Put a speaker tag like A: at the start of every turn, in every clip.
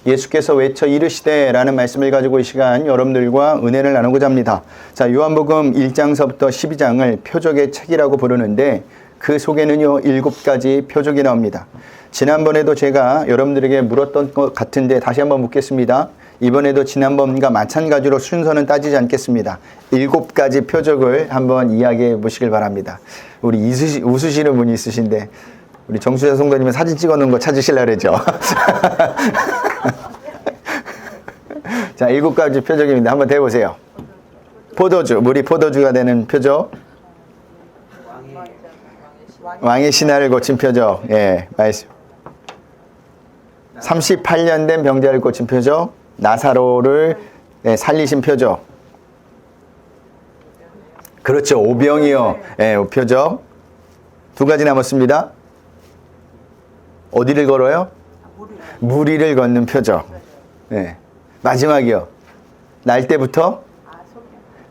A: 예수께서 외쳐 이르시되 라는 말씀을 가지고 이 시간 여러분들과 은혜를 나누고자 합니다. 자, 요한복음 1장서부터 12장을 표적의 책이라고 부르는데 그 속에는요 7가지 표적이 나옵니다. 지난번에도 제가 여러분들에게 물었던 것 같은데 다시 한번 묻겠습니다. 이번에도 지난번과 마찬가지로 순서는 따지지 않겠습니다. 7가지 표적을 한번 이야기해 보시길 바랍니다. 우리 웃으시는 분이 있으신데 우리 정수자 성도님은 사진 찍어놓은 거 찾으시려고 그러죠. 자, 7가지 표적입니다. 한번 대보세요. 포도주, 물이 포도주가 되는 표적. 왕의 신하를 고친 표적. 예, 말씀. 38년 된 병자를 고친 표적. 나사로를 살리신 표적. 그렇죠. 오병이어. 예, 표적. 2가지 남았습니다. 어디를 걸어요? 무리를 걷는 표적. 예. 마지막이요. 날 때부터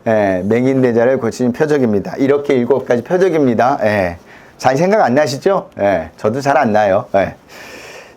A: 맹인대자를 고치는 표적입니다. 이렇게 7가지 표적입니다. 예. 잘 생각 안 나시죠? 예. 저도 잘 안 나요. 예.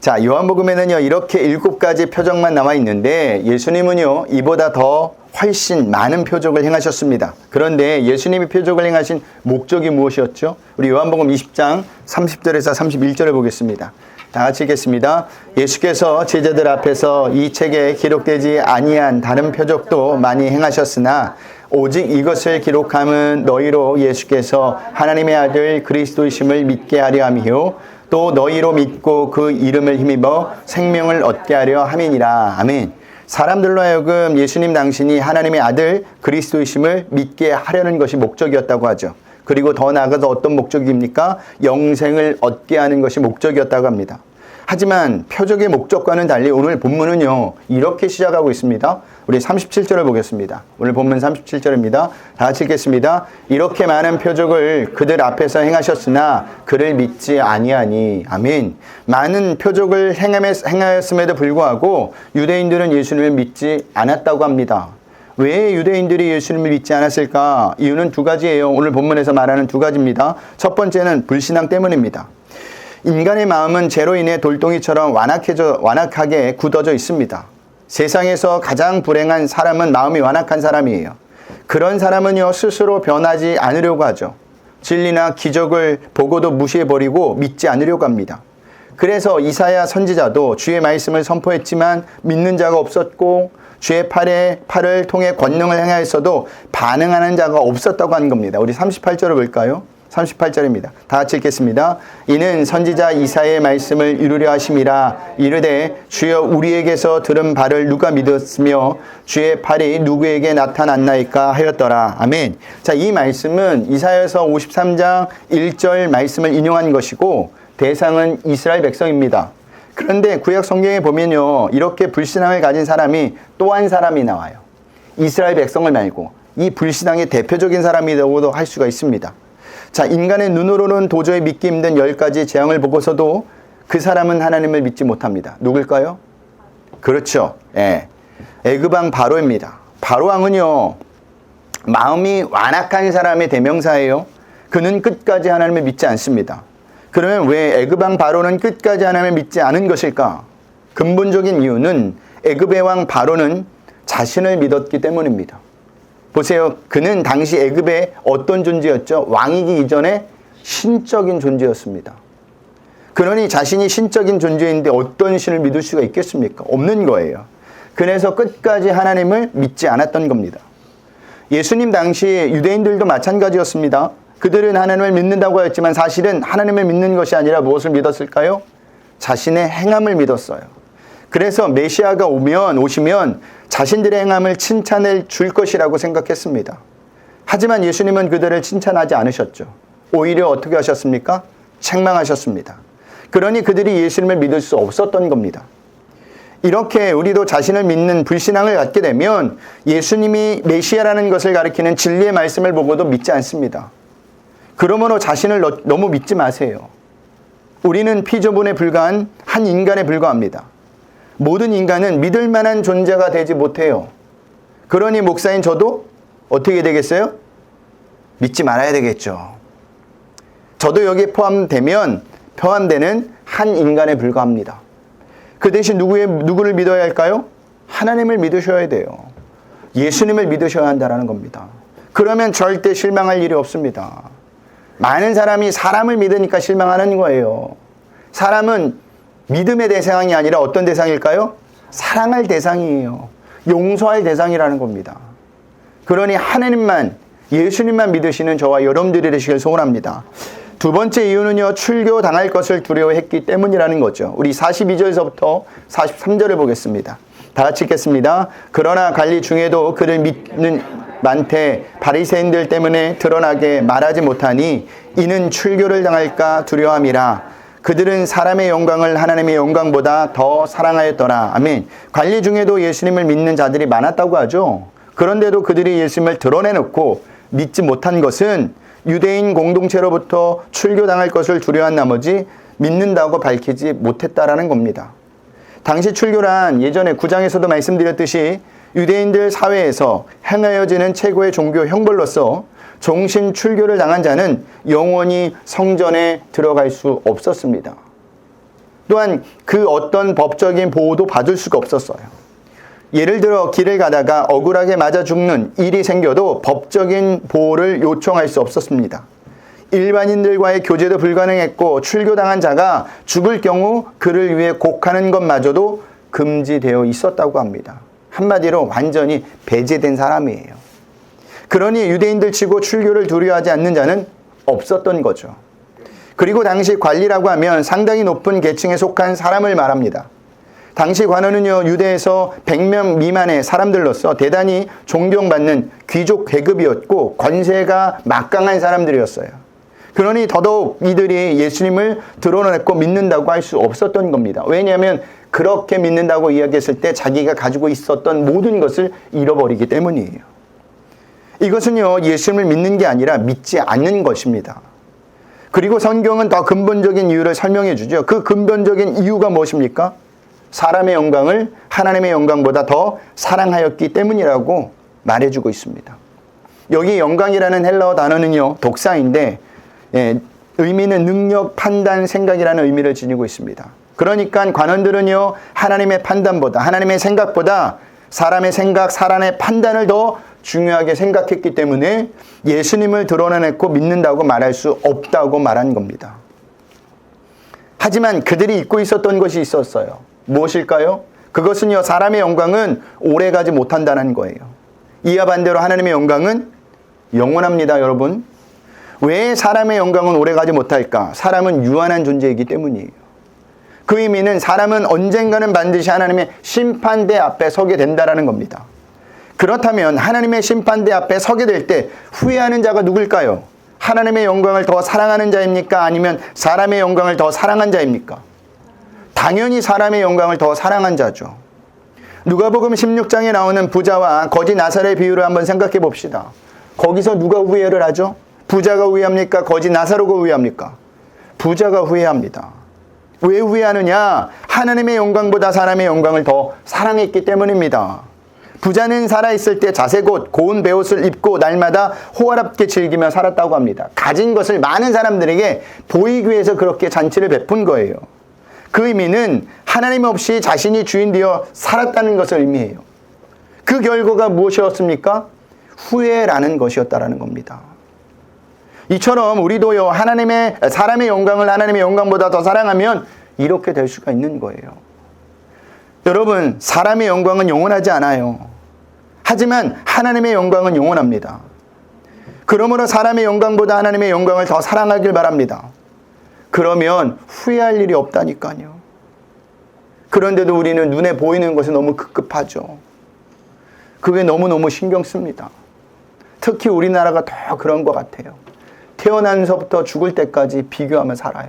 A: 자, 요한복음에는요 이렇게 7가지 표적만 남아 있는데 예수님은요 이보다 더 훨씬 많은 표적을 행하셨습니다. 그런데 예수님이 표적을 행하신 목적이 무엇이었죠? 우리 요한복음 20장 30절에서 31절을 보겠습니다. 다 같이 읽겠습니다. 예수께서 제자들 앞에서 이 책에 기록되지 아니한 다른 표적도 많이 행하셨으나 오직 이것을 기록함은 너희로 예수께서 하나님의 아들 그리스도이심을 믿게 하려 함이요 또 너희로 믿고 그 이름을 힘입어 생명을 얻게 하려 함이니라. 아멘. 사람들로 하여금 예수님 당신이 하나님의 아들 그리스도이심을 믿게 하려는 것이 목적이었다고 하죠. 그리고 더 나아가서 어떤 목적입니까? 영생을 얻게 하는 것이 목적이었다고 합니다. 하지만 표적의 목적과는 달리 오늘 본문은요 이렇게 시작하고 있습니다. 우리 37절을 보겠습니다. 오늘 본문 37절입니다. 다 같이 읽겠습니다. 이렇게 많은 표적을 그들 앞에서 행하셨으나 그를 믿지 아니하니. 아멘. 많은 표적을 행하였음에도 불구하고 유대인들은 예수님을 믿지 않았다고 합니다. 왜 유대인들이 예수님을 믿지 않았을까? 이유는 2가지예요. 오늘 본문에서 말하는 2가지입니다. 첫 번째는 불신앙 때문입니다. 인간의 마음은 죄로 인해 돌덩이처럼 완악하게 굳어져 있습니다. 세상에서 가장 불행한 사람은 마음이 완악한 사람이에요. 그런 사람은요 스스로 변하지 않으려고 하죠. 진리나 기적을 보고도 무시해버리고 믿지 않으려고 합니다. 그래서 이사야 선지자도 주의 말씀을 선포했지만 믿는 자가 없었고 주의 팔을 통해 권능을 행하였어도 반응하는 자가 없었다고 하는 겁니다. 우리 38절을 볼까요? 38절입니다. 다 같이 읽겠습니다. 이는 선지자 이사야의 말씀을 이루려 하심이라. 이르되 주여 우리에게서 들은 바를 누가 믿었으며 주의 팔이 누구에게 나타났나이까 하였더라. 아멘. 자, 이 말씀은 이사야서 53장 1절 말씀을 인용한 것이고 대상은 이스라엘 백성입니다. 그런데 구약 성경에 보면요 이렇게 불신앙을 가진 사람이 또 한 사람이 나와요. 이스라엘 백성을 말고 이 불신앙의 대표적인 사람이라고도 할 수가 있습니다. 자, 인간의 눈으로는 도저히 믿기 힘든 10가지 재앙을 보고서도 그 사람은 하나님을 믿지 못합니다. 누굴까요? 그렇죠. 예. 애굽왕 바로입니다. 바로왕은요 마음이 완악한 사람의 대명사예요. 그는 끝까지 하나님을 믿지 않습니다. 그러면 왜 애굽왕 바로는 끝까지 하나님을 믿지 않은 것일까? 근본적인 이유는 애굽의 왕 바로는 자신을 믿었기 때문입니다. 보세요. 그는 당시 애굽의 어떤 존재였죠? 왕이기 이전에 신적인 존재였습니다. 그러니 자신이 신적인 존재인데 어떤 신을 믿을 수가 있겠습니까? 없는 거예요. 그래서 끝까지 하나님을 믿지 않았던 겁니다. 예수님 당시 유대인들도 마찬가지였습니다. 그들은 하나님을 믿는다고 하였지만 사실은 하나님을 믿는 것이 아니라 무엇을 믿었을까요? 자신의 행함을 믿었어요. 그래서 메시아가 오시면 자신들의 행함을 칭찬해 줄 것이라고 생각했습니다. 하지만 예수님은 그들을 칭찬하지 않으셨죠. 오히려 어떻게 하셨습니까? 책망하셨습니다. 그러니 그들이 예수님을 믿을 수 없었던 겁니다. 이렇게 우리도 자신을 믿는 불신앙을 갖게 되면 예수님이 메시아라는 것을 가리키는 진리의 말씀을 보고도 믿지 않습니다. 그러므로 자신을 너무 믿지 마세요. 우리는 피조물에 불과한 한 인간에 불과합니다. 모든 인간은 믿을 만한 존재가 되지 못해요. 그러니 목사인 저도 어떻게 되겠어요? 믿지 말아야 되겠죠. 저도 여기에 포함되는 한 인간에 불과합니다. 그 대신 누구를 믿어야 할까요? 하나님을 믿으셔야 돼요. 예수님을 믿으셔야 한다는 겁니다. 그러면 절대 실망할 일이 없습니다. 많은 사람이 사람을 믿으니까 실망하는 거예요. 사람은 믿음의 대상이 아니라 어떤 대상일까요? 사랑할 대상이에요. 용서할 대상이라는 겁니다. 그러니 하나님만, 예수님만 믿으시는 저와 여러분들이 되시길 소원합니다. 두 번째 이유는요, 출교당할 것을 두려워했기 때문이라는 거죠. 우리 42절에서부터 43절을 보겠습니다. 다 같이 읽겠습니다. 그러나 관리 중에도 그를 믿는 많되 바리새인들 때문에 드러나게 말하지 못하니 이는 출교를 당할까 두려워함이라. 그들은 사람의 영광을 하나님의 영광보다 더 사랑하였더라. 아멘. 관리 중에도 예수님을 믿는 자들이 많았다고 하죠. 그런데도 그들이 예수님을 드러내놓고 믿지 못한 것은 유대인 공동체로부터 출교당할 것을 두려워한 나머지 믿는다고 밝히지 못했다라는 겁니다. 당시 출교란 예전에 9장에서도 말씀드렸듯이 유대인들 사회에서 행하여지는 최고의 종교 형벌로서 종신 출교를 당한 자는 영원히 성전에 들어갈 수 없었습니다. 또한 그 어떤 법적인 보호도 받을 수가 없었어요. 예를 들어 길을 가다가 억울하게 맞아 죽는 일이 생겨도 법적인 보호를 요청할 수 없었습니다. 일반인들과의 교제도 불가능했고 출교당한 자가 죽을 경우 그를 위해 곡하는 것마저도 금지되어 있었다고 합니다. 한마디로 완전히 배제된 사람이에요. 그러니 유대인들 치고 출교를 두려워하지 않는 자는 없었던 거죠. 그리고 당시 관리라고 하면 상당히 높은 계층에 속한 사람을 말합니다. 당시 관원은요, 유대에서 100명 미만의 사람들로서 대단히 존경받는 귀족 계급이었고 권세가 막강한 사람들이었어요. 그러니 더더욱 이들이 예수님을 드러냈고 믿는다고 할 수 없었던 겁니다. 왜냐하면 그렇게 믿는다고 이야기했을 때 자기가 가지고 있었던 모든 것을 잃어버리기 때문이에요. 이것은요, 예수님을 믿는 게 아니라 믿지 않는 것입니다. 그리고 성경은 더 근본적인 이유를 설명해 주죠. 그 근본적인 이유가 무엇입니까? 사람의 영광을 하나님의 영광보다 더 사랑하였기 때문이라고 말해주고 있습니다. 여기 영광이라는 헬라어 단어는요, 독사인데 의미는 능력, 판단, 생각이라는 의미를 지니고 있습니다. 그러니까 관원들은요, 하나님의 판단보다, 하나님의 생각보다 사람의 생각, 사람의 판단을 더 중요하게 생각했기 때문에 예수님을 드러내고 믿는다고 말할 수 없다고 말한 겁니다. 하지만 그들이 잊고 있었던 것이 있었어요. 무엇일까요? 그것은요, 사람의 영광은 오래가지 못한다는 거예요. 이와 반대로 하나님의 영광은 영원합니다, 여러분. 왜 사람의 영광은 오래가지 못할까? 사람은 유한한 존재이기 때문이에요. 그 의미는 사람은 언젠가는 반드시 하나님의 심판대 앞에 서게 된다는 겁니다. 그렇다면 하나님의 심판대 앞에 서게 될 때 후회하는 자가 누굴까요? 하나님의 영광을 더 사랑하는 자입니까? 아니면 사람의 영광을 더 사랑한 자입니까? 당연히 사람의 영광을 더 사랑한 자죠. 누가복음 16장에 나오는 부자와 거지 나사로의 비유를 한번 생각해 봅시다. 거기서 누가 후회를 하죠? 부자가 후회합니까? 거지 나사로가 후회합니까? 부자가 후회합니다. 왜 후회하느냐? 하나님의 영광보다 사람의 영광을 더 사랑했기 때문입니다. 부자는 살아있을 때 자색 옷, 고운 베옷을 입고 날마다 호화롭게 즐기며 살았다고 합니다. 가진 것을 많은 사람들에게 보이기 위해서 그렇게 잔치를 베푼 거예요. 그 의미는 하나님 없이 자신이 주인 되어 살았다는 것을 의미해요. 그 결과가 무엇이었습니까? 후회라는 것이었다라는 겁니다. 이처럼 우리도요, 사람의 영광을 하나님의 영광보다 더 사랑하면 이렇게 될 수가 있는 거예요. 여러분, 사람의 영광은 영원하지 않아요. 하지만 하나님의 영광은 영원합니다. 그러므로 사람의 영광보다 하나님의 영광을 더 사랑하길 바랍니다. 그러면 후회할 일이 없다니까요. 그런데도 우리는 눈에 보이는 것이 너무 급급하죠. 그게 너무너무 신경 씁니다. 특히 우리나라가 더 그런 것 같아요. 태어나면서부터 죽을 때까지 비교하며 살아요.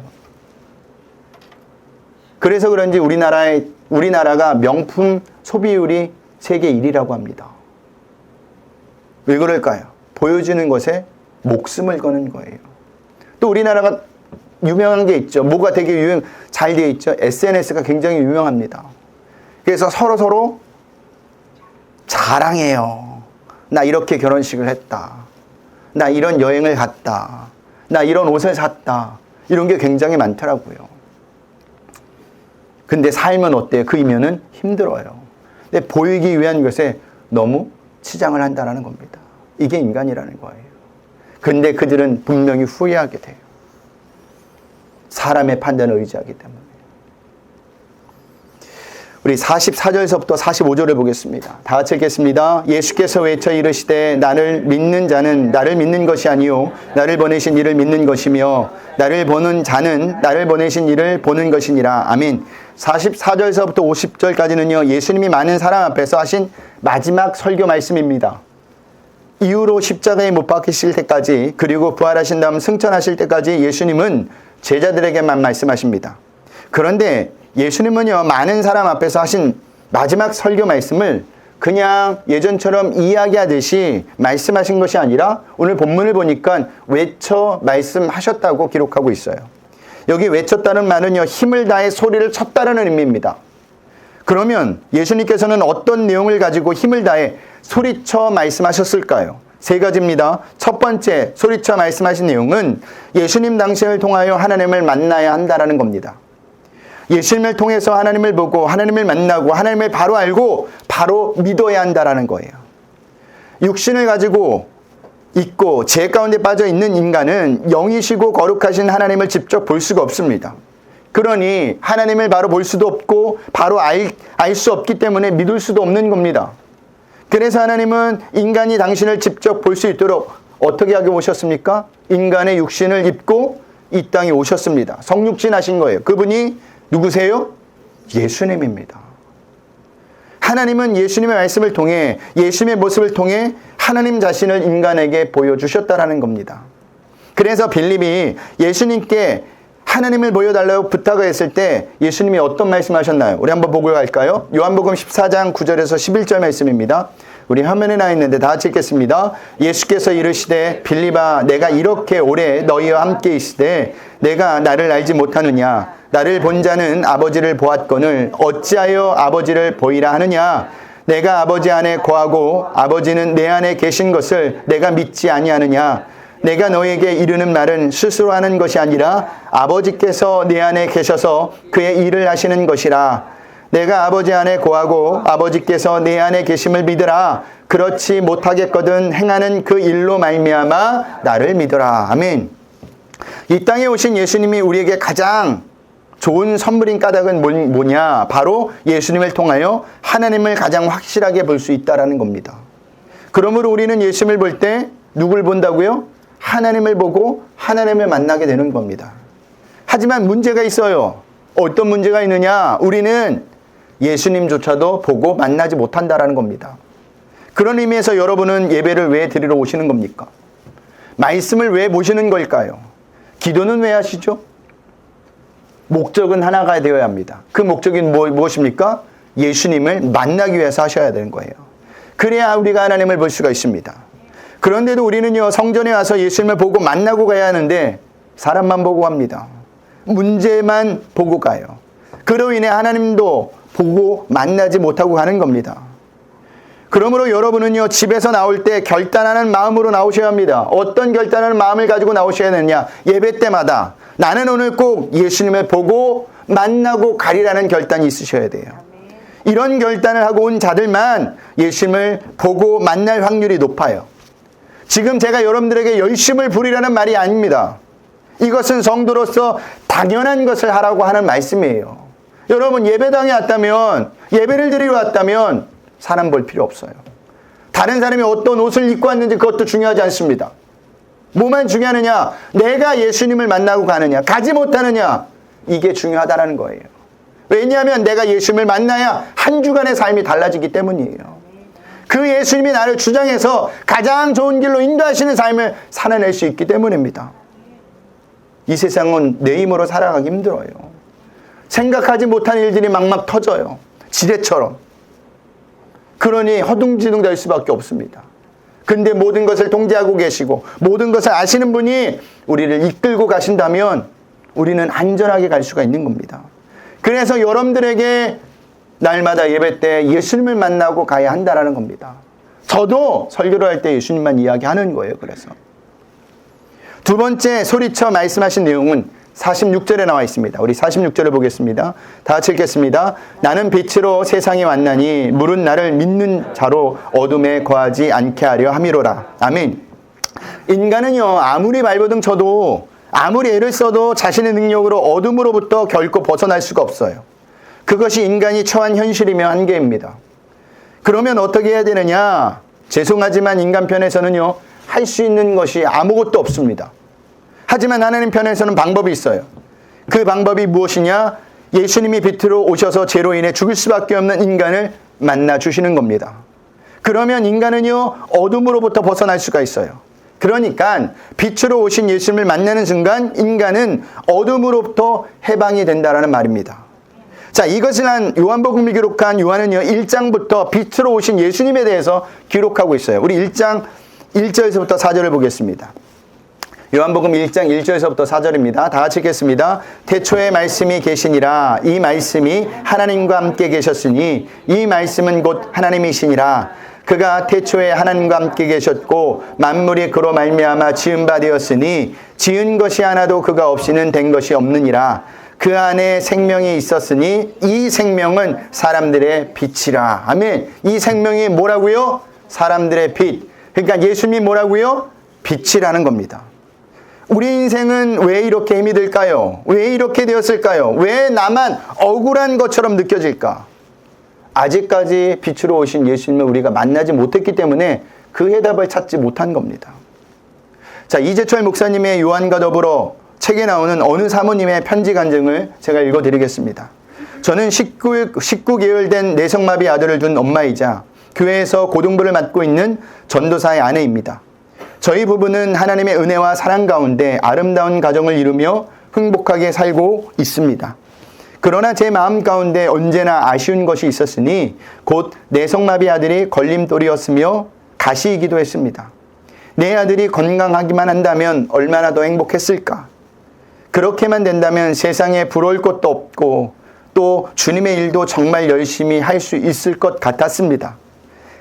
A: 그래서 그런지 우리나라가 명품 소비율이 세계 1위라고 합니다. 왜 그럴까요? 보여주는 것에 목숨을 거는 거예요. 또 우리나라가 유명한 게 있죠. 뭐가 되게 잘 되어 있죠. SNS가 굉장히 유명합니다. 그래서 서로 자랑해요. 나 이렇게 결혼식을 했다. 나 이런 여행을 갔다. 나 이런 옷을 샀다. 이런 게 굉장히 많더라고요. 근데 삶은 어때요? 그 이면은 힘들어요. 근데 보이기 위한 것에 너무 치장을 한다는 겁니다. 이게 인간이라는 거예요. 근데 그들은 분명히 후회하게 돼요. 사람의 판단을 의지하기 때문에. 우리 44절서부터 45절을 보겠습니다. 다 같이 읽겠습니다. 예수께서 외쳐 이르시되 나를 믿는 자는 나를 믿는 것이 아니요 나를 보내신 이를 믿는 것이며 나를 보는 자는 나를 보내신 이를 보는 것이니라. 아멘. 44절서부터 50절까지는요. 예수님이 많은 사람 앞에서 하신 마지막 설교 말씀입니다. 이후로 십자가에 못 박히실 때까지 그리고 부활하신 다음 승천하실 때까지 예수님은 제자들에게만 말씀하십니다. 그런데 예수님은요, 많은 사람 앞에서 하신 마지막 설교 말씀을 그냥 예전처럼 이야기하듯이 말씀하신 것이 아니라 오늘 본문을 보니까 외쳐 말씀하셨다고 기록하고 있어요. 여기 외쳤다는 말은요, 힘을 다해 소리를 쳤다라는 의미입니다. 그러면 예수님께서는 어떤 내용을 가지고 힘을 다해 소리쳐 말씀하셨을까요? 세 가지입니다. 첫 번째, 소리쳐 말씀하신 내용은 예수님 당신을 통하여 하나님을 만나야 한다라는 겁니다. 예수님을 통해서 하나님을 보고 하나님을 만나고 하나님을 바로 알고 바로 믿어야 한다라는 거예요. 육신을 가지고 있고 죄 가운데 빠져 있는 인간은 영이시고 거룩하신 하나님을 직접 볼 수가 없습니다. 그러니 하나님을 바로 볼 수도 없고 바로 알 수 없기 때문에 믿을 수도 없는 겁니다. 그래서 하나님은 인간이 당신을 직접 볼 수 있도록 어떻게 하게 오셨습니까? 인간의 육신을 입고 이 땅에 오셨습니다. 성육신 하신 거예요. 그분이 누구세요? 예수님입니다. 하나님은 예수님의 말씀을 통해 예수님의 모습을 통해 하나님 자신을 인간에게 보여주셨다라는 겁니다. 그래서 빌립이 예수님께 하나님을 보여달라고 부탁을 했을 때 예수님이 어떤 말씀하셨나요? 우리 한번 보고 갈까요? 요한복음 14장 9절에서 11절 말씀입니다. 우리 화면에 나 있는데 다 같이 읽겠습니다. 예수께서 이르시되 빌립아 내가 이렇게 오래 너희와 함께 있으되 내가 나를 알지 못하느냐? 나를 본 자는 아버지를 보았거늘 어찌하여 아버지를 보이라 하느냐? 내가 아버지 안에 거하고 아버지는 내 안에 계신 것을 내가 믿지 아니하느냐? 내가 너에게 이르는 말은 스스로 하는 것이 아니라 아버지께서 내 안에 계셔서 그의 일을 하시는 것이라. 내가 아버지 안에 거하고 아버지께서 내 안에 계심을 믿으라. 그렇지 못하겠거든 행하는 그 일로 말미암아 나를 믿으라. 아멘. 이 땅에 오신 예수님이 우리에게 가장 좋은 선물인 까닭은 뭐냐? 바로 예수님을 통하여 하나님을 가장 확실하게 볼 수 있다는 겁니다. 그러므로 우리는 예수님을 볼 때 누굴 본다고요? 하나님을 보고 하나님을 만나게 되는 겁니다. 하지만 문제가 있어요. 어떤 문제가 있느냐? 우리는 예수님조차도 보고 만나지 못한다라는 겁니다. 그런 의미에서 여러분은 예배를 왜 드리러 오시는 겁니까? 말씀을 왜 모시는 걸까요? 기도는 왜 하시죠? 목적은 하나가 되어야 합니다. 그 목적이 무엇입니까? 예수님을 만나기 위해서 하셔야 되는 거예요. 그래야 우리가 하나님을 볼 수가 있습니다. 그런데도 우리는요, 성전에 와서 예수님을 보고 만나고 가야 하는데 사람만 보고 갑니다. 문제만 보고 가요. 그로 인해 하나님도 보고 만나지 못하고 가는 겁니다. 그러므로 여러분은요, 집에서 나올 때 결단하는 마음으로 나오셔야 합니다. 어떤 결단하는 마음을 가지고 나오셔야 되느냐? 예배 때마다 나는 오늘 꼭 예수님을 보고 만나고 가리라는 결단이 있으셔야 돼요. 이런 결단을 하고 온 자들만 예수님을 보고 만날 확률이 높아요. 지금 제가 여러분들에게 열심을 부리라는 말이 아닙니다. 이것은 성도로서 당연한 것을 하라고 하는 말씀이에요. 여러분 예배당에 왔다면, 예배를 드리러 왔다면 사람 볼 필요 없어요. 다른 사람이 어떤 옷을 입고 왔는지 그것도 중요하지 않습니다. 뭐만 중요하느냐? 내가 예수님을 만나고 가느냐, 가지 못하느냐, 이게 중요하다는 거예요. 왜냐하면 내가 예수님을 만나야 한 주간의 삶이 달라지기 때문이에요. 그 예수님이 나를 주장해서 가장 좋은 길로 인도하시는 삶을 살아낼 수 있기 때문입니다. 이 세상은 내 힘으로 살아가기 힘들어요. 생각하지 못한 일들이 막막 터져요. 지뢰처럼. 그러니 허둥지둥 될 수밖에 없습니다. 근데 모든 것을 통제하고 계시고 모든 것을 아시는 분이 우리를 이끌고 가신다면 우리는 안전하게 갈 수가 있는 겁니다. 그래서 여러분들에게 날마다 예배 때 예수님을 만나고 가야 한다는 겁니다. 저도 설교를 할 때 예수님만 이야기하는 거예요. 그래서 두 번째 소리쳐 말씀하신 내용은 46절에 나와 있습니다. 우리 46절을 보겠습니다. 다 같이 읽겠습니다. 나는 빛으로 세상에 왔나니 물은 나를 믿는 자로 어둠에 거하지 않게 하려 함이로라. 아멘. 인간은요, 아무리 발버둥 쳐도, 아무리 애를 써도 자신의 능력으로 어둠으로부터 결코 벗어날 수가 없어요. 그것이 인간이 처한 현실이며 한계입니다. 그러면 어떻게 해야 되느냐? 죄송하지만 인간 편에서는요, 할 수 있는 것이 아무것도 없습니다. 하지만 하나님 편에서는 방법이 있어요. 그 방법이 무엇이냐? 예수님이 빛으로 오셔서 죄로 인해 죽을 수밖에 없는 인간을 만나 주시는 겁니다. 그러면 인간은요, 어둠으로부터 벗어날 수가 있어요. 그러니까 빛으로 오신 예수님을 만나는 순간 인간은 어둠으로부터 해방이 된다라는 말입니다. 자, 이것을 한 요한복음을 기록한 요한은요, 1장부터 빛으로 오신 예수님에 대해서 기록하고 있어요. 우리 1장 1절에서부터 4절을 보겠습니다. 요한복음 1장 1절에서부터 4절입니다. 다 같이 읽겠습니다. 태초에 말씀이 계시니라. 이 말씀이 하나님과 함께 계셨으니 이 말씀은 곧 하나님이시니라. 그가 태초에 하나님과 함께 계셨고 만물이 그로 말미암아 지은 바 되었으니 지은 것이 하나도 그가 없이는 된 것이 없느니라. 그 안에 생명이 있었으니 이 생명은 사람들의 빛이라. 아멘. 이 생명이 뭐라고요? 사람들의 빛. 그러니까 예수님이 뭐라고요? 빛이라는 겁니다. 우리 인생은 왜 이렇게 힘이 들까요? 왜 이렇게 되었을까요? 왜 나만 억울한 것처럼 느껴질까? 아직까지 빛으로 오신 예수님을 우리가 만나지 못했기 때문에 그 해답을 찾지 못한 겁니다. 자, 이재철 목사님의 요한과 더불어 책에 나오는 어느 사모님의 편지 간증을 제가 읽어드리겠습니다. 저는 19개월 된 내성마비 아들을 둔 엄마이자 교회에서 고등부를 맡고 있는 전도사의 아내입니다. 저희 부부는 하나님의 은혜와 사랑 가운데 아름다운 가정을 이루며 행복하게 살고 있습니다. 그러나 제 마음 가운데 언제나 아쉬운 것이 있었으니 곧 내성마비 아들이 걸림돌이었으며 가시이기도 했습니다. 내 아들이 건강하기만 한다면 얼마나 더 행복했을까? 그렇게만 된다면 세상에 부러울 것도 없고 또 주님의 일도 정말 열심히 할 수 있을 것 같았습니다.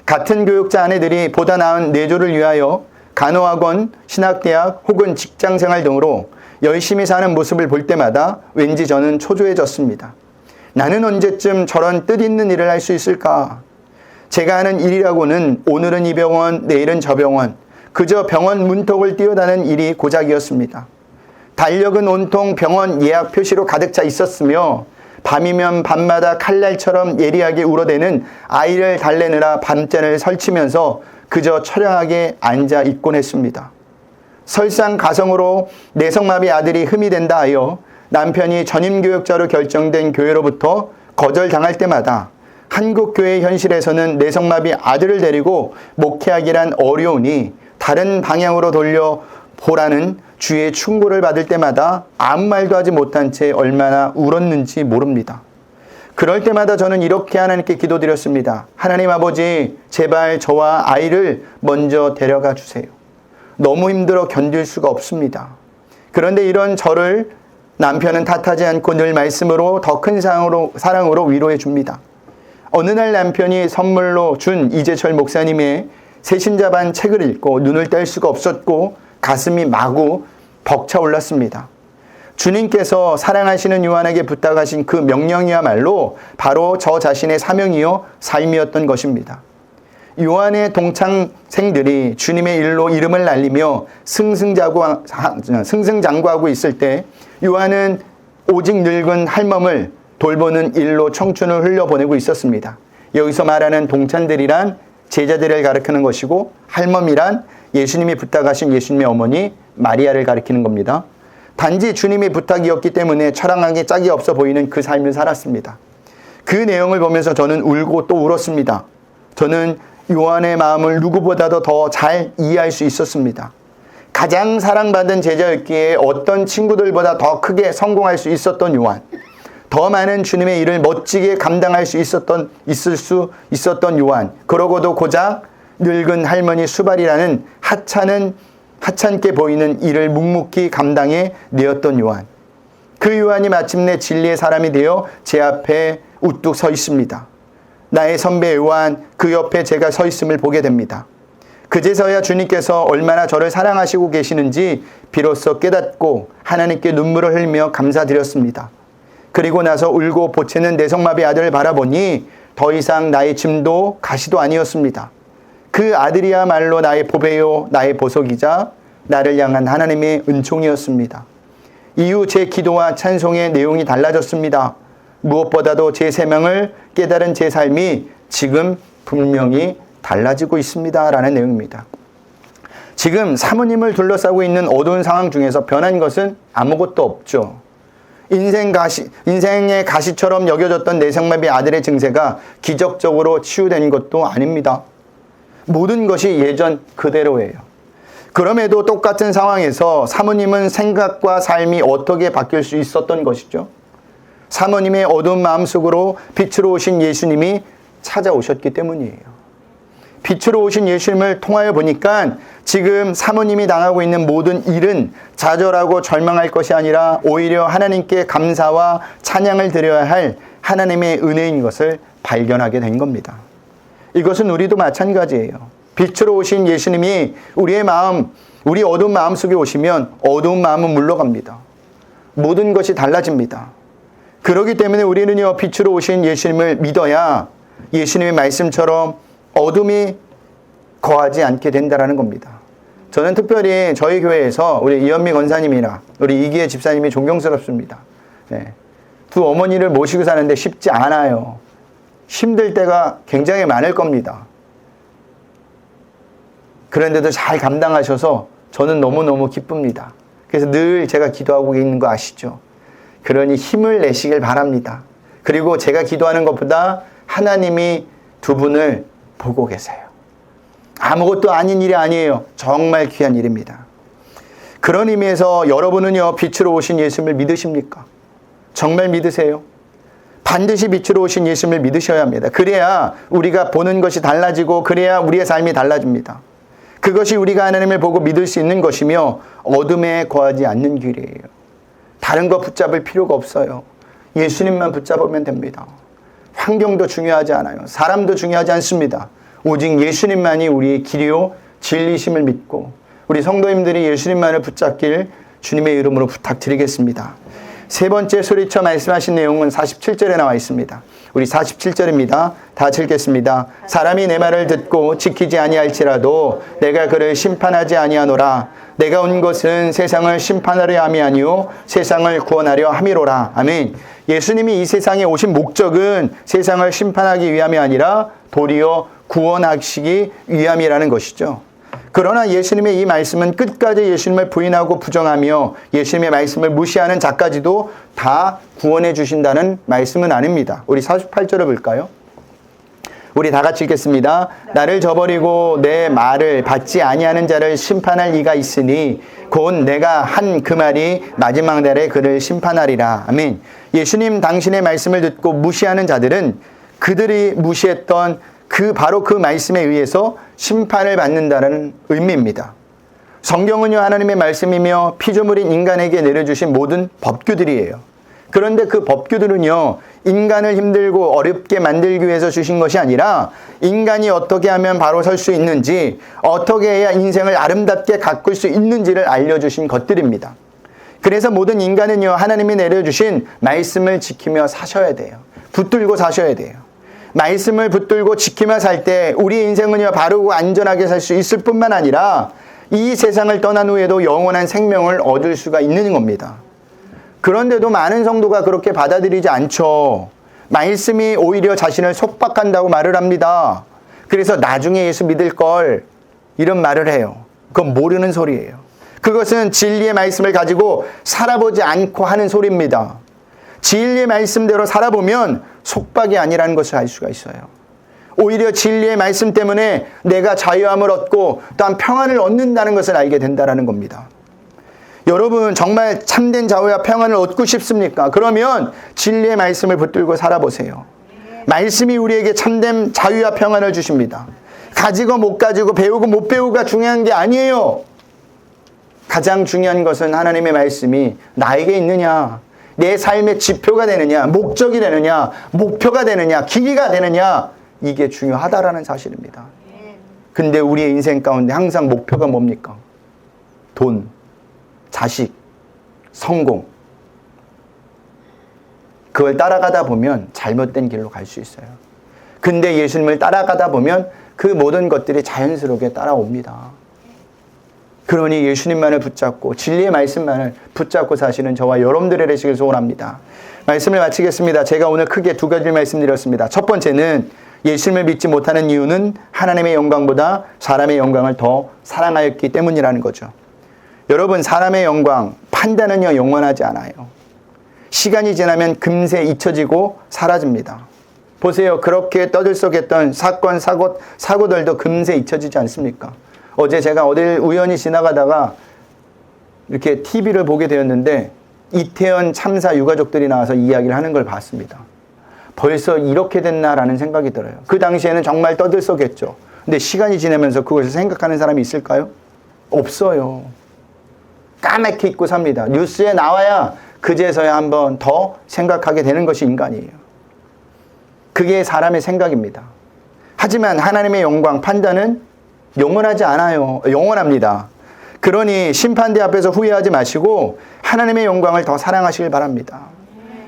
A: 같은 교육자 아내들이 보다 나은 내조를 위하여 간호학원, 신학대학 혹은 직장생활 등으로 열심히 사는 모습을 볼 때마다 왠지 저는 초조해졌습니다. 나는 언제쯤 저런 뜻있는 일을 할 수 있을까? 제가 하는 일이라고는 오늘은 이 병원, 내일은 저 병원, 그저 병원 문턱을 뛰어다는 일이 고작이었습니다. 달력은 온통 병원 예약 표시로 가득 차 있었으며 밤이면 밤마다 칼날처럼 예리하게 울어대는 아이를 달래느라 밤잠을 설치면서 그저 처량하게 앉아 있곤 했습니다. 설상가성으로 내성마비 아들이 흠이 된다 하여 남편이 전임교역자로 결정된 교회로부터 거절당할 때마다 한국교회 현실에서는 내성마비 아들을 데리고 목회하기란 어려우니 다른 방향으로 돌려보라는 주의 충고를 받을 때마다 아무 말도 하지 못한 채 얼마나 울었는지 모릅니다. 그럴 때마다 저는 이렇게 하나님께 기도드렸습니다. 하나님 아버지, 제발 저와 아이를 먼저 데려가 주세요. 너무 힘들어 견딜 수가 없습니다. 그런데 이런 저를 남편은 탓하지 않고 늘 말씀으로 더 큰 사랑으로 위로해 줍니다. 어느 날 남편이 선물로 준 이재철 목사님의 새신자반 책을 읽고 눈을 뗄 수가 없었고 가슴이 마구 벅차올랐습니다. 주님께서 사랑하시는 요한에게 부탁하신 그 명령이야말로 바로 저 자신의 사명이요 삶이었던 것입니다. 요한의 동창생들이 주님의 일로 이름을 날리며 승승장구하고 있을 때 요한은 오직 늙은 할멈을 돌보는 일로 청춘을 흘려보내고 있었습니다. 여기서 말하는 동창들이란 제자들을 가리키는 것이고 할멈이란 예수님이 부탁하신 예수님의 어머니 마리아를 가리키는 겁니다. 단지 주님의 부탁이었기 때문에 처량하게 짝이 없어 보이는 그 삶을 살았습니다. 그 내용을 보면서 저는 울고 또 울었습니다. 저는 요한의 마음을 누구보다도 더 잘 이해할 수 있었습니다. 가장 사랑받은 제자였기에 어떤 친구들보다 더 크게 성공할 수 있었던 요한, 더 많은 주님의 일을 멋지게 감당할 수 있을 수 있었던 요한, 그러고도 고작 늙은 할머니 수발이라는 하찮게 보이는 일을 묵묵히 감당해 내었던 요한. 그 요한이 마침내 진리의 사람이 되어 제 앞에 우뚝 서 있습니다. 나의 선배 요한, 그 옆에 제가 서 있음을 보게 됩니다. 그제서야 주님께서 얼마나 저를 사랑하시고 계시는지 비로소 깨닫고 하나님께 눈물을 흘리며 감사드렸습니다. 그리고 나서 울고 보채는 내성마비 아들을 바라보니 더 이상 나의 짐도 가시도 아니었습니다. 그 아들이야말로 나의 보배요 나의 보석이자 나를 향한 하나님의 은총이었습니다. 이후 제 기도와 찬송의 내용이 달라졌습니다. 무엇보다도 제 생명을 깨달은 제 삶이 지금 분명히 달라지고 있습니다. 라는 내용입니다. 지금 사모님을 둘러싸고 있는 어두운 상황 중에서 변한 것은 아무것도 없죠. 인생의 가시처럼 여겨졌던 내성마비 아들의 증세가 기적적으로 치유된 것도 아닙니다. 모든 것이 예전 그대로예요. 그럼에도 똑같은 상황에서 사모님은 생각과 삶이 어떻게 바뀔 수 있었던 것이죠? 사모님의 어두운 마음속으로 빛으로 오신 예수님이 찾아오셨기 때문이에요. 빛으로 오신 예수님을 통하여 보니까 지금 사모님이 당하고 있는 모든 일은 좌절하고 절망할 것이 아니라 오히려 하나님께 감사와 찬양을 드려야 할 하나님의 은혜인 것을 발견하게 된 겁니다. 이것은 우리도 마찬가지예요. 빛으로 오신 예수님이 우리의 마음, 우리 어두운 마음 속에 오시면 어두운 마음은 물러갑니다. 모든 것이 달라집니다. 그렇기 때문에 우리는요, 빛으로 오신 예수님을 믿어야 예수님의 말씀처럼 어둠이 거하지 않게 된다는 겁니다. 저는 특별히 저희 교회에서 우리 이현미 권사님이나 우리 이기혜 집사님이 존경스럽습니다. 네. 두 어머니를 모시고 사는데 쉽지 않아요. 힘들 때가 굉장히 많을 겁니다. 그런데도 잘 감당하셔서 저는 너무너무 기쁩니다. 그래서 늘 제가 기도하고 있는 거 아시죠? 그러니 힘을 내시길 바랍니다. 그리고 제가 기도하는 것보다 하나님이 두 분을 보고 계세요. 아무것도 아닌 일이 아니에요. 정말 귀한 일입니다. 그런 의미에서 여러분은요, 빛으로 오신 예수님을 믿으십니까? 정말 믿으세요? 반드시 빛으로 오신 예수님을 믿으셔야 합니다. 그래야 우리가 보는 것이 달라지고 그래야 우리의 삶이 달라집니다. 그것이 우리가 하나님을 보고 믿을 수 있는 것이며 어둠에 거하지 않는 길이에요. 다른 거 붙잡을 필요가 없어요. 예수님만 붙잡으면 됩니다. 환경도 중요하지 않아요. 사람도 중요하지 않습니다. 오직 예수님만이 우리의 길이요 진리심을 믿고 우리 성도님들이 예수님만을 붙잡길 주님의 이름으로 부탁드리겠습니다. 세 번째 소리쳐 말씀하신 내용은 47절에 나와 있습니다. 우리 47절입니다. 다 읽겠습니다. 사람이 내 말을 듣고 지키지 아니할지라도 내가 그를 심판하지 아니하노라. 내가 온 것은 세상을 심판하려 함이 아니요 세상을 구원하려 함이로라. 아멘. 예수님이 이 세상에 오신 목적은 세상을 심판하기 위함이 아니라 도리어 구원하시기 위함이라는 것이죠. 그러나 예수님의 이 말씀은 끝까지 예수님을 부인하고 부정하며 예수님의 말씀을 무시하는 자까지도 다 구원해 주신다는 말씀은 아닙니다. 우리 48절을 볼까요? 우리 다 같이 읽겠습니다. 나를 저버리고 내 말을 받지 아니하는 자를 심판할 이가 있으니 곧 내가 한 그 말이 마지막 날에 그를 심판하리라. 아멘. 예수님 당신의 말씀을 듣고 무시하는 자들은 그들이 무시했던 바로 그 말씀에 의해서 심판을 받는다는 의미입니다. 성경은요, 하나님의 말씀이며 피조물인 인간에게 내려주신 모든 법규들이에요. 그런데 그 법규들은요, 인간을 힘들고 어렵게 만들기 위해서 주신 것이 아니라 인간이 어떻게 하면 바로 설 수 있는지, 어떻게 해야 인생을 아름답게 가꿀 수 있는지를 알려주신 것들입니다. 그래서 모든 인간은요, 하나님이 내려주신 말씀을 지키며 사셔야 돼요. 붙들고 사셔야 돼요. 말씀을 붙들고 지키며 살 때 우리 인생은요, 바르고 안전하게 살 수 있을 뿐만 아니라 이 세상을 떠난 후에도 영원한 생명을 얻을 수가 있는 겁니다. 그런데도 많은 성도가 그렇게 받아들이지 않죠. 말씀이 오히려 자신을 속박한다고 말을 합니다. 그래서 나중에 예수 믿을 걸 이런 말을 해요. 그건 모르는 소리예요. 그것은 진리의 말씀을 가지고 살아보지 않고 하는 소리입니다. 진리의 말씀대로 살아보면 속박이 아니라는 것을 알 수가 있어요. 오히려 진리의 말씀 때문에 내가 자유함을 얻고 또한 평안을 얻는다는 것을 알게 된다는 겁니다. 여러분 정말 참된 자유와 평안을 얻고 싶습니까? 그러면 진리의 말씀을 붙들고 살아보세요. 말씀이 우리에게 참된 자유와 평안을 주십니다. 가지고 못 가지고 배우고 못 배우가 중요한 게 아니에요. 가장 중요한 것은 하나님의 말씀이 나에게 있느냐, 내 삶의 지표가 되느냐, 목적이 되느냐, 목표가 되느냐, 길이가 되느냐, 이게 중요하다라는 사실입니다. 근데 우리의 인생 가운데 항상 목표가 뭡니까? 돈, 자식, 성공. 그걸 따라가다 보면 잘못된 길로 갈 수 있어요. 근데 예수님을 따라가다 보면 그 모든 것들이 자연스럽게 따라옵니다. 그러니 예수님만을 붙잡고 진리의 말씀만을 붙잡고 사시는 저와 여러분들의 되시길 소원합니다. 말씀을 마치겠습니다. 제가 오늘 크게 두 가지를 말씀드렸습니다. 첫 번째는 예수님을 믿지 못하는 이유는 하나님의 영광보다 사람의 영광을 더 사랑하였기 때문이라는 거죠. 여러분, 사람의 영광, 판단은요 영원하지 않아요. 시간이 지나면 금세 잊혀지고 사라집니다. 보세요. 그렇게 떠들썩했던 사건, 사고들도 금세 잊혀지지 않습니까? 어제 제가 어딜 우연히 지나가다가 이렇게 TV를 보게 되었는데 이태원 참사 유가족들이 나와서 이야기를 하는 걸 봤습니다. 벌써 이렇게 됐나라는 생각이 들어요. 그 당시에는 정말 떠들썩했죠. 근데 시간이 지나면서 그것을 생각하는 사람이 있을까요? 없어요. 까맣게 잊고 삽니다. 뉴스에 나와야 그제서야 한번 더 생각하게 되는 것이 인간이에요. 그게 사람의 생각입니다. 하지만 하나님의 영광, 판단은 영원하지 않아요. 영원합니다. 그러니 심판대 앞에서 후회하지 마시고 하나님의 영광을 더 사랑하시길 바랍니다.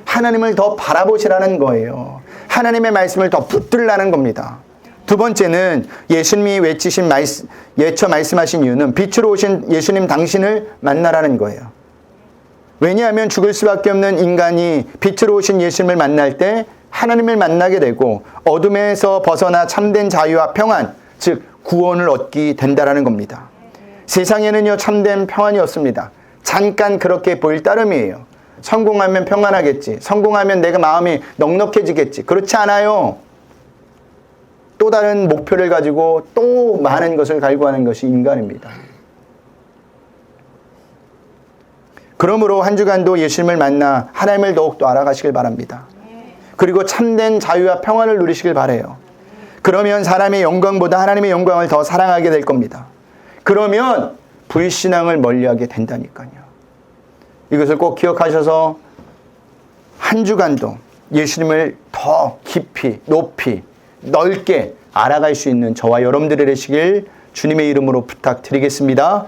A: 하나님을 더 바라보시라는 거예요. 하나님의 말씀을 더 붙들라는 겁니다. 두 번째는 예수님이 외쳐 말씀하신 이유는 빛으로 오신 예수님 당신을 만나라는 거예요. 왜냐하면 죽을 수밖에 없는 인간이 빛으로 오신 예수님을 만날 때 하나님을 만나게 되고 어둠에서 벗어나 참된 자유와 평안, 즉 구원을 얻게 된다라는 겁니다. 세상에는요 참된 평안이 없습니다. 잠깐 그렇게 보일 따름이에요. 성공하면 평안하겠지. 성공하면 내가 마음이 넉넉해지겠지. 그렇지 않아요. 또 다른 목표를 가지고 또 많은 것을 갈구하는 것이 인간입니다. 그러므로 한 주간도 예수님을 만나 하나님을 더욱더 알아가시길 바랍니다. 그리고 참된 자유와 평안을 누리시길 바라요. 그러면 사람의 영광보다 하나님의 영광을 더 사랑하게 될 겁니다. 그러면 불신앙을 멀리하게 된다니까요. 이것을 꼭 기억하셔서 한 주간도 예수님을 더 깊이, 높이, 넓게 알아갈 수 있는 저와 여러분들이 되시길 주님의 이름으로 부탁드리겠습니다.